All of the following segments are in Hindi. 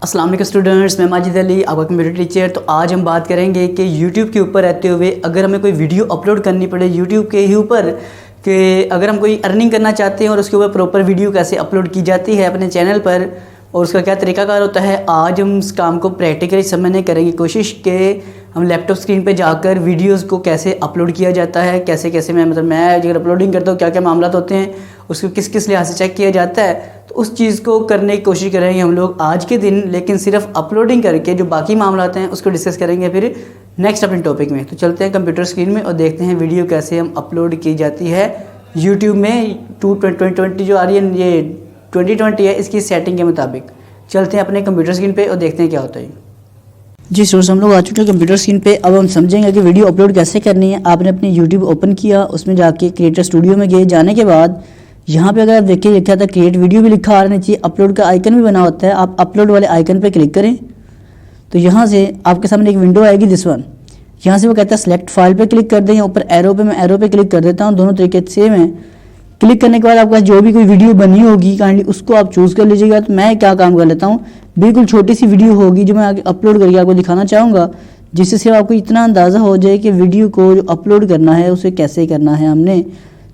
अस्सलाम वालेकुम स्टूडेंट्स, मैं माजिद अली, आपका कंप्यूटर टीचर। तो आज हम बात करेंगे कि YouTube के ऊपर रहते हुए अगर हमें कोई वीडियो अपलोड करनी पड़े YouTube के ही ऊपर, कि अगर हम कोई अर्निंग करना चाहते हैं और उसके ऊपर प्रॉपर वीडियो कैसे अपलोड की जाती है अपने चैनल पर और उसका क्या तरीकाकार होता है, आज हम इस काम को प्रैक्टिकली समझने करेंगे कोशिश कि हम लैपटॉप स्क्रीन पे जाकर वीडियोस को कैसे अपलोड किया जाता है, कैसे कैसे मैं अगर अपलोडिंग करता हूँ क्या क्या मामला होते हैं, उसको किस किस लिहाज से चेक किया जाता है। तो उस चीज़ को करने की कोशिश करेंगे हम लोग आज के दिन, लेकिन सिर्फ अपलोडिंग करके जो बाकी मामला हैं उसको डिस्कस करेंगे फिर नेक्स्ट अपने टॉपिक में। तो चलते हैं कंप्यूटर स्क्रीन में और देखते हैं वीडियो कैसे हम अपलोड की जाती है यूट्यूब में। 2020 जो आ रही है, ये 2020 है, इसकी सेटिंग के मुताबिक। चलते हैं अपने कंप्यूटर स्क्रीन पे और देखते हैं क्या होता है। जी स्टूडेंट्स, हम लोग आ चुके हैं कंप्यूटर स्क्रीन पे। अब हम समझेंगे कि वीडियो अपलोड कैसे करनी है। आपने अपनी यूट्यूब ओपन किया, उसमें जाके क्रिएटर स्टूडियो में गए। जाने के बाद यहाँ पे अगर आप देखिए लिखा था क्रिएट वीडियो भी लिखा आ रहा नीचे, अपलोड का आइकन भी बना होता है। आप अपलोड वाले आइकन पे क्लिक करें तो यहाँ से आपके सामने एक विंडो आएगी, दिस वन। यहाँ से वो कहता है सेलेक्ट फाइल पे क्लिक कर दें, ऊपर एरो पे, मैं एरो पे क्लिक कर देता हूँ। दोनों तरीके से मैं क्लिक करने के बाद आपके पास जो भी कोई वीडियो बनी होगी काइंडली उसको आप चूज़ कर लीजिएगा। तो मैं क्या काम कर लेता हूँ, बिल्कुल छोटी सी वीडियो होगी जो मैं आगे अपलोड करके आपको दिखाना चाहूँगा, जिससे सिर्फ आपको इतना अंदाज़ा हो जाए कि वीडियो को जो अपलोड करना है उसे कैसे करना है हमने।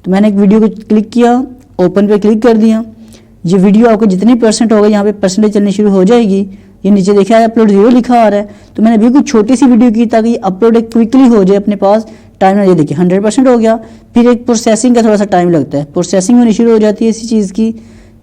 तो मैंने एक वीडियो को क्लिक किया, ओपन पे क्लिक कर दिया। ये वीडियो आपको जितनी % होगा यहाँ पे परसेंटेज चलनी शुरू हो जाएगी। ये नीचे देखा है अपलोड 0 लिखा आ रहा है। तो मैंने बिल्कुल छोटी सी वीडियो की ताकि अपलोड एक क्विकली हो जाए अपने पास। टाइम ये देखिए 100% हो गया। फिर एक प्रोसेसिंग का थोड़ा सा टाइम लगता है, प्रोसेसिंग होनी शुरू हो जाती है इसी चीज़ की।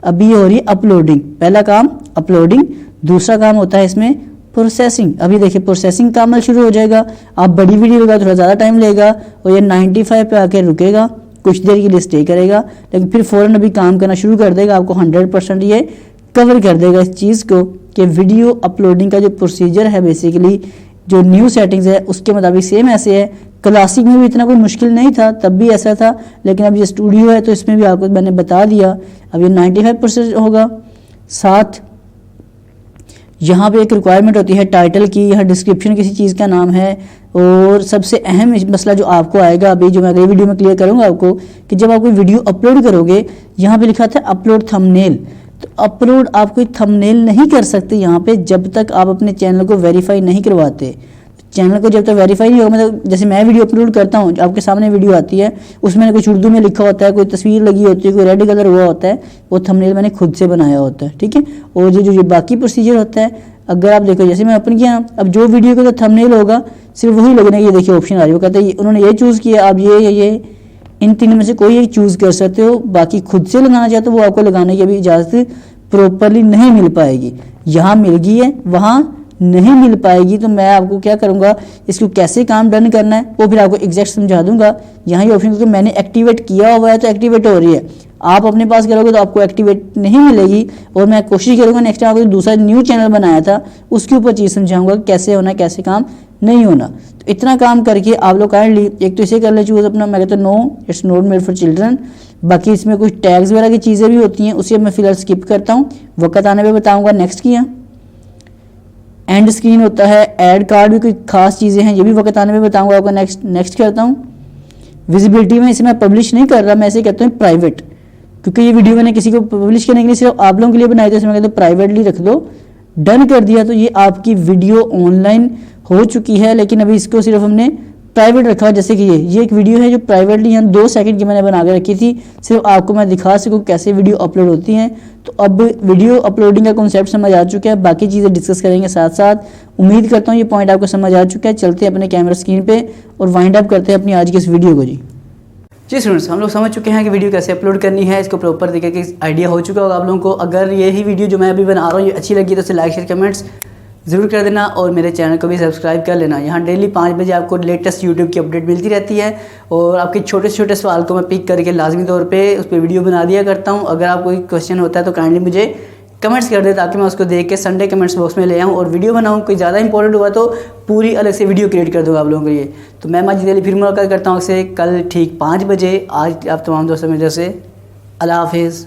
अभी ये हो रही है अपलोडिंग। पहला काम अपलोडिंग, दूसरा काम होता है इसमें प्रोसेसिंग। अभी देखिए प्रोसेसिंग का अमल शुरू हो जाएगा। आप बड़ी वीडियो लगा थोड़ा ज़्यादा टाइम लेगा और ये 95 पे आके रुकेगा, कुछ देर के लिए स्टे करेगा, लेकिन फिर फ़ौरन अभी काम करना शुरू कर देगा। आपको 100% ये कवर कर देगा इस चीज़ को कि वीडियो अपलोडिंग का जो प्रोसीजर है, बेसिकली जो न्यू सेटिंग्स है उसके मुताबिक सेम ऐसे है। क्लासिक में भी इतना कोई मुश्किल नहीं था, तब भी ऐसा था, लेकिन अब ये स्टूडियो है तो इसमें भी आपको मैंने बता दिया। अब ये 95% होगा। साथ यहाँ पे एक रिक्वायरमेंट होती है टाइटल की, यहाँ डिस्क्रिप्शन किसी चीज़ का नाम है। और सबसे अहम मसला जो आपको आएगा अभी, जो मैं अगली वीडियो में क्लियर करूँगा आपको, कि जब आप कोई वीडियो अपलोड करोगे यहाँ पे लिखा था अपलोड थंबनेल। तो अपलोड आप कोई थंबनेल नहीं कर सकते यहाँ पे जब तक आप अपने चैनल को वेरीफाई नहीं करवाते। चैनल को जब तक वेरीफाई नहीं होगा, मतलब जैसे मैं वीडियो अपलोड करता हूँ, आपके सामने वीडियो आती है, उसमें कुछ उर्दू में लिखा होता है, कोई तस्वीर लगी होती है, कोई रेड कलर हुआ होता है, वो थंबनेल मैंने खुद से बनाया होता है, ठीक है। और जो बाकी प्रोसीजर होता है, अगर आप देखो जैसे मैं ओपन किया, अब जो वीडियो का जो थंबनेल होगा सिर्फ वही लगने की, ये देखिए ऑप्शन आ रही है, वो कहते हैं उन्होंने ये चूज़ किया, आप ये इन तीनों में से कोई एक चूज़ कर सकते हो। बाकी खुद से लगाना चाहते हो वो आपको लगाने की अभी इजाज़त प्रॉपरली नहीं मिल पाएगी। यहाँ मिल गई है, वहाँ नहीं मिल पाएगी। तो मैं आपको क्या करूँगा, इसको कैसे काम डन करना है वो फिर आपको एग्जैक्ट समझा दूंगा। यहाँ ये ऑप्शन क्योंकि मैंने एक्टिवेट किया हुआ है तो एक्टिवेट हो रही है, आप अपने पास करोगे तो आपको एक्टिवेट नहीं मिलेगी। और मैं कोशिश करूँगा नेक्स्ट टाइम आपको दूसरा न्यू चैनल बनाया था उसके ऊपर चीज़ समझाऊंगा कैसे होना कैसे काम नहीं होना। तो इतना काम करके आप लोग काइंडली एक तो इसे कर ले चूज़ अपना, मैं कहता हूँ no it's not made for children. बाकी इसमें कुछ टैग्स वगैरह की चीज़ें भी होती हैं, उसे मैं फिलहाल स्किप करता हूँ, वक्त आने पर बताऊँगा। नेक्स्ट किया, एंड स्क्रीन होता है, ऐड कार्ड भी कोई खास चीज़ें हैं, ये भी वक्त आने में बताऊंगा आपको। नेक्स्ट करता हूँ। विजिबिलिटी में इसे मैं पब्लिश नहीं कर रहा, मैं इसे कहता हूँ प्राइवेट, क्योंकि ये वीडियो मैंने किसी को पब्लिश करने के लिए सिर्फ आप लोगों के लिए बनाई थी, इसमें मैं कहता हूँ प्राइवेटली रख दो। डन कर दिया तो ये आपकी वीडियो ऑनलाइन हो चुकी है, लेकिन अभी इसको सिर्फ हमने प्राइवेट रखा। जैसे कि ये एक वीडियो है जो प्राइवेटली यहाँ 2 सेकंड की मैंने बना के रखी थी, सिर्फ आपको मैं दिखा सकूँ कैसे वीडियो अपलोड होती हैं। तो अब वीडियो अपलोडिंग का कॉन्सेप्ट समझ आ चुका है, बाकी चीज़ें डिस्कस करेंगे साथ साथ। उम्मीद करता हूँ ये पॉइंट आपको समझ आ चुका है। चलते हैं अपने कैमरा स्क्रीन पे और वाइंड अप करते हैं अपनी आज की इस वीडियो को। जी स्टूडेंट्स, हम लोग समझ चुके हैं कि वीडियो कैसे अपलोड करनी है, इसको प्रॉपर तरीके की आइडिया हो चुका होगा आप लोगों को। अगर यही वीडियो जो मैं अभी बना रहा हूँ ये अच्छी लगी तो उसे लाइक शेयर कमेंट्स ज़रूर कर देना और मेरे चैनल को भी सब्सक्राइब कर लेना। यहाँ डेली 5 बजे आपको लेटेस्ट यूट्यूब की अपडेट मिलती रहती है और आपके छोटे से छोटे सवाल को मैं पिक करके लाजमी तौर पे उस पर वीडियो बना दिया करता हूँ। अगर आप कोई क्वेश्चन होता है तो काइंडली मुझे कमेंट्स कर दे ताकि मैं उसको देख के संडे कमेंट्स बॉक्स में ले आऊँ और वीडियो बनाऊँ। कोई ज़्यादा इंपॉर्टेंट हुआ तो पूरी अलग से वीडियो क्रिएट कर दूँगा आप लोगों के लिए। तो मैं माजिद अली फिर मुलाकात करता हूँ आपसे कल ठीक 5 बजे। आज आप तमाम दोस्तों में जैसे अल्लाह हाफिज़।